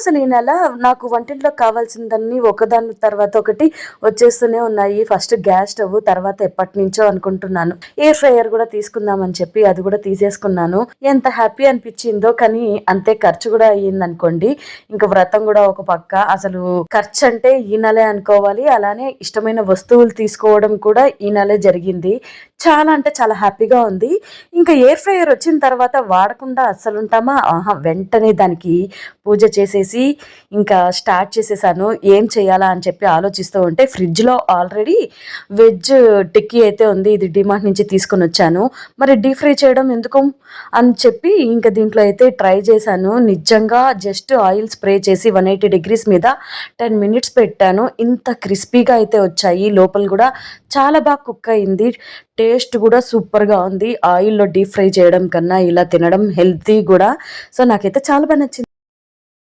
అసలు ఈ నెల నాకు వంటింట్లోకి కావాల్సిందన్నీ ఒకదాని తర్వాత ఒకటి వచ్చేస్తూనే ఉన్నాయి. ఫస్ట్ గ్యాస్ స్టవ్, తర్వాత ఎప్పటినుంచో అనుకుంటున్నాను ఎయిర్ ఫ్రైయర్ కూడా తీసుకుందామని చెప్పి అది కూడా తీసేసుకున్నాను. ఎంత హ్యాపీ అనిపించిందో, కానీ అంతే ఖర్చు కూడా అయ్యిందనుకోండి. ఇంకా వ్రతం కూడా ఒక పక్క. అసలు ఖర్చు అంటే ఈ నెలే అనుకోవాలి. అలానే ఇష్టమైన వస్తువులు తీసుకోవడం కూడా ఈ నెలే జరిగింది. చాలా అంటే చాలా హ్యాపీగా ఉంది. ఇంకా ఎయిర్ ఫ్రైయర్ వచ్చిన తర్వాత వాడకుండా అస్సలు ఉంటామా? ఆహా! వెంటనే దానికి పూజ చేసేసి ఇంకా స్టార్ట్ చేసేసాను. ఏం చేయాలా అని చెప్పి ఆలోచిస్తూ ఉంటే ఫ్రిడ్జ్‌లో ఆల్రెడీ వెజ్ టిక్కీ అయితే ఉంది. ఇది డీమార్ట్ నుంచి తీసుకొని వచ్చాను. మరి డీప్ ఫ్రై చేయడం ఎందుకు అని చెప్పి ఇంకా దీంట్లో అయితే ట్రై చేశాను. నిజంగా జస్ట్ ఆయిల్ స్ప్రే చేసి 180 డిగ్రీస్ మీద 10 మినిట్స్ పెట్టాను. ఇంత క్రిస్పీగా అయితే వచ్చాయి. లోపల కూడా చాలా బాగా కుక్ అయింది. టేస్ట్ కూడా సూపర్‌గా ఉంది. ఆయిల్‌లో డీప్ ఫ్రై చేయడం కన్నా ఇలా తినడం హెల్తీ కూడా. సో, నాకైతే చాలా బా నచ్చింది.